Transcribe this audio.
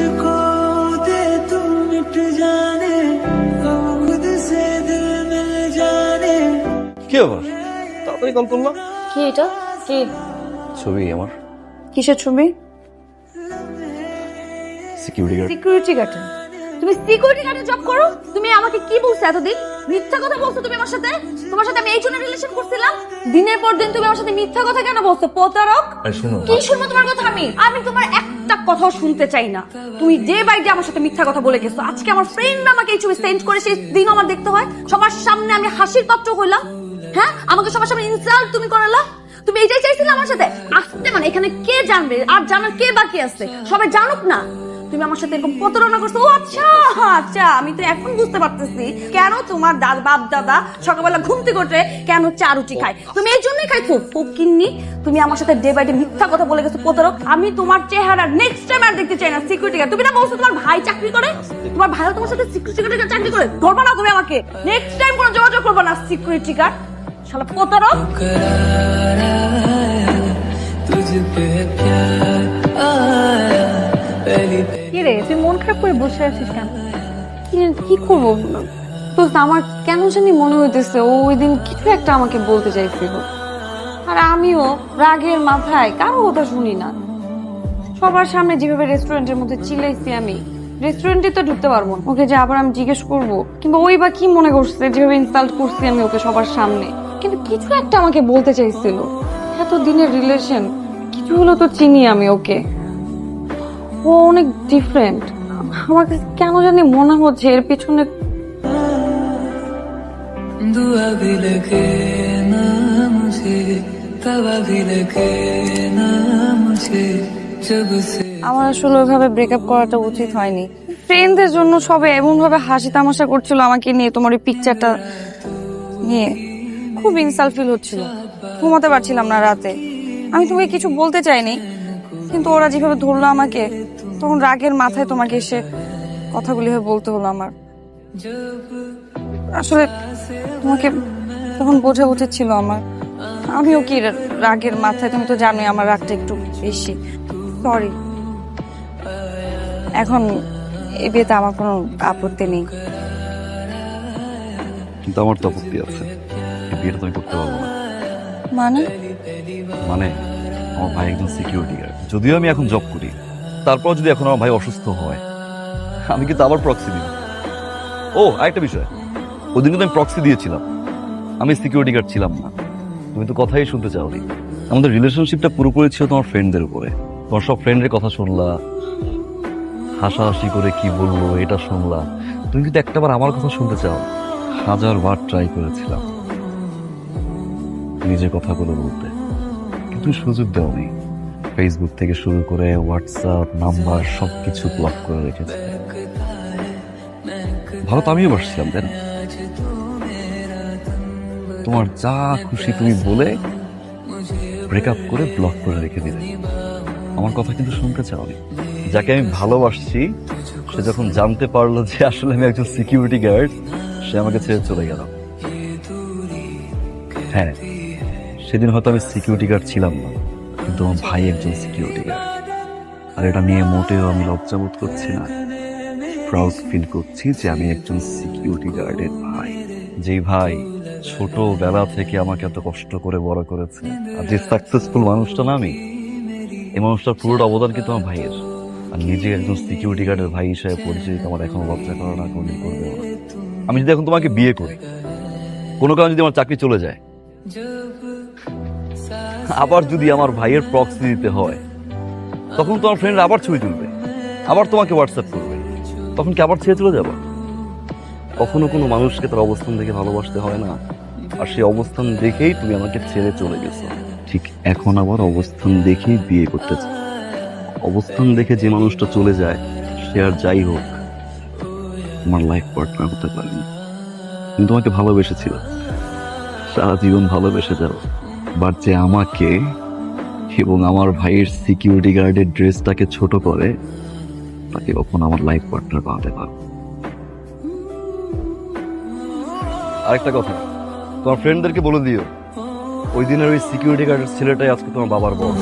मुझको दे तू मिट जाने हम खुद से दिल मिल जाने। কি আবার তাড়াতাড়ি কল করলাম। কি এটা? কি ছবি আমার কিসের ছবি? Security guard. Security guard? তুমি সিকিউরিটি গার্ডে জব করো? তুমি আমাকে কি বলছো এতদিন? মিথ্যা কথা বলছো তুমি আমার সাথে। তোমার সাথে আমি এই জন্য রিলেশন করছিলাম। দিনের পর দিন তুমি আমার সাথে মিথ্যা কথা কেন বলছো? প্রতারক। শুনো, কি শুনবো তোমার কথা? আমি তোমার একটা কথাও শুনতে চাই না। তুমি যে বাইরে আমার সাথে মিথ্যা কথা বলে গেছো, আজকে আমার ফ্রেন্ড আমাকে এই ছবি সেন্ড করে, সেই দিন আমার দেখতে হয় সবার সামনে আমি হাসির পাত্র হইলাম। হ্যাঁ, আমাকে সবার সামনে ইনসাল্ট তুমি করালা। তুমি এইটাই চাইছিলে আমার সাথে আসতে? মানে এখানে কে জানবে? আর জানার কে বাকি আছে? সবাই জানুক না তুমি আমার সাথে এরকম প্রতারণা করছো। ও আচ্ছা আচ্ছা, আমি তো এখন বুঝতে পারতেছি কেন তোমার বাপ দাদা সকালবেলা ঘুম থেকে ওঠে কেন চা রুটি খায়। তুমি এই জন্যই খাইছো ফকিন্নি। তুমি আমার সাথে ডে বাই ডে মিথ্যা কথা বলে গেছো প্রতারক। আমি তোমার চেহারা নেক্সট টাইম আর দেখতে চাই না। সিকিউরিটি গার্ড তুমি না বলছো তোমার ভাই চাকরি করে? তোমার ভাইও তোমার সাথে সিকিউরিটি গার্ড চাকরি করে? ধরবা না তুমি আমাকে। নেক্সট টাইম কোনো যোগাযোগ করবা না সিকিউরিটি গার্ড। শালা প্রতারক। কি রে, তুই মন খারাপ করে বসে আছিস কেন? কি করবো তো, আমার কেন জানি মনে হইতেছে ও ওই দিন কিছু একটা আমাকে বলতে চাইছিল, আর আমিও রাগের মাথায় কারো কথা শুনি না। সবার সামনে যেভাবে রেস্টুরেন্টের মধ্যে চিল্লাইছি, আমি রেস্টুরেন্টে তো ঢুকতে পারবো না। ওকে যে আবার আমি জিজ্ঞেস করবো, কিংবা ওই বা কি মনে করছে যেভাবে ইনসাল্ট করছি আমি ওকে সবার সামনে। কিন্তু কিছু একটা আমাকে বলতে চাইছিল। এত দিনের রিলেশন, কিছু হলো তো চিনি আমি ওকে। ও অনেক ডিফারেন্ট। আমার কাছে কেন জানি মনে হচ্ছে এর পিছনে दुआ भी लगे ना मुझे, तवा भी लगे ना मुझे, जब से আমার আসলে ওইভাবে ব্রেকআপ করাটা উচিত হয়নি। ফ্রেন্ডদের জন্য সবাই এমন ভাবে হাসি তামাশা করছিল আমাকে নিয়ে, তোমার ওই পিকচারটা নিয়ে খুব ইনসাল্ট ফিল হচ্ছিল। ঘুমাতে পারছিলাম না রাতে। আমি তোমাকে কিছু বলতে চাইনি, কিন্তু ওরা যেভাবে ধরলো আমাকে, তখন রাগের মাথায় তোমাকে এসে কথাগুলি বলতে হলো আমার। আসলে তোমাকে তখন বোঝা উচিত ছিল আমার। আমিও কি রাগের মাথায়, তুমি তো জানোই আমার রাগটা একটু বেশি। সরি। এখন এই বিয়েতে আমার কোনো আপত্তি নেই। কিন্তু আমার তো আপত্তি আছে, এই বিয়েটা তুমি করতে পারবো না। মানে? মানে আমার ভাই একজন সিকিউরিটি গার্ড। যদিও আমি এখন জব করি, তারপর যদি এখন আমার ভাই অসুস্থ হয়, আমি কিন্তু আবার প্রক্সি দিব। ও আরেকটা বিষয়, ওই দিন কিন্তু আমি প্রক্সি দিয়েছিলাম, আমি সিকিউরিটি গার্ড ছিলাম না। তুমি তো কথাই শুনতে চাওনি। আমাদের রিলেশনশিপটা পুরোপুরি ছিল তোমার ফ্রেন্ডদের উপরে। তোমার সব ফ্রেন্ডের কথা শুনলা, হাসাহাসি করে কি বললো এটা শুনলা। তুমি কিন্তু একটাবার আমার কথা শুনতে চাও। 1000 বার ট্রাই করেছিলাম নিজের কথাগুলো বলতে, কিন্তু সুযোগ দেওনি। ফেসবুক থেকে শুরু করে হোয়াটসঅ্যাপ নাম্বার সবকিছু ব্লক করে রেখেছে। ভালো তো আমিও বসছিলাম, তাই না? তোমার যা খুশি তুমি বলে ব্রেকআপ করে ব্লক করে রেখে দিলে। আমার কথা কিন্তু শুনতে চাওনি। যাকে আমি ভালোবাসছি সে যখন জানতে পারলো যে আসলে আমি একজন সিকিউরিটি গার্ড, সে আমাকে ছেড়ে চলে গেল। হ্যাঁ, সেদিন হয়তো আমি সিকিউরিটি গার্ড ছিলাম না, কিন্তু আমার ভাই একজন সিকিউরিটি গার্ড। আর এটা নিয়ে মোটেও আমি লজ্জাবোধ করছি না, প্রাউড ফিল করছি যে আমি একজন সিকিউরিটি গার্ডের ভাই। যেই ভাই ছোটবেলা থেকে আমাকে এত কষ্ট করে বড় করেছে। আর যে সাকসেসফুল মানুষটা না আমি, এই মানুষটার পুরোটা অবদান কিন্তু আমার ভাইয়ের। আর নিজে একজন সিকিউরিটি গার্ডের ভাই হিসেবে পরিচয় আমার এখনো লজ্জা করা না, কোনদিন করবে না। আমি যদি এখন তোমাকে বিয়ে করি, কোনো কারণে যদি আমার চাকরি চলে যায়, আবার যদি আমার ভাইয়ের প্রক্সি দিতে হয়, তখন তোমার ফ্রেন্ড আবার ছবি তুলবে, আবার তোমাকে হোয়াটসঅ্যাপ করবে, তখন কি আবার ছেড়ে চলে যাবো? কখনো কোনো মানুষকে তার অবস্থান দেখে ভালোবাসতে হয় না। আর সেই অবস্থান দেখেই তুমি আমাকে ছেড়ে চলে গেছো। ঠিক এখন আবার অবস্থান দেখেই বিয়ে করতে চাই। অবস্থান দেখে যে মানুষটা চলে যায়, সে আর যাই হোক আমার লাইফ পার্টনার হতে পারেনি। কিন্তু তোমাকে ভালোবেসেছিল, সারা জীবন ভালোবেসে যাও। বাট যে আমাকে এবং আমার ভাইয়ের সিকিউরিটি গার্ডের ড্রেসটাকে ছোট করে, তাকে কখনো আমার লাইফ পার্টনার বানাতে পারবো। আরেকটা কথা, তোমার ফ্রেন্ডদেরকে বলে দিও ওই দিনের ওই সিকিউরিটি গার্ডের ছেলেটাই আজকে তোমার বাবার বস।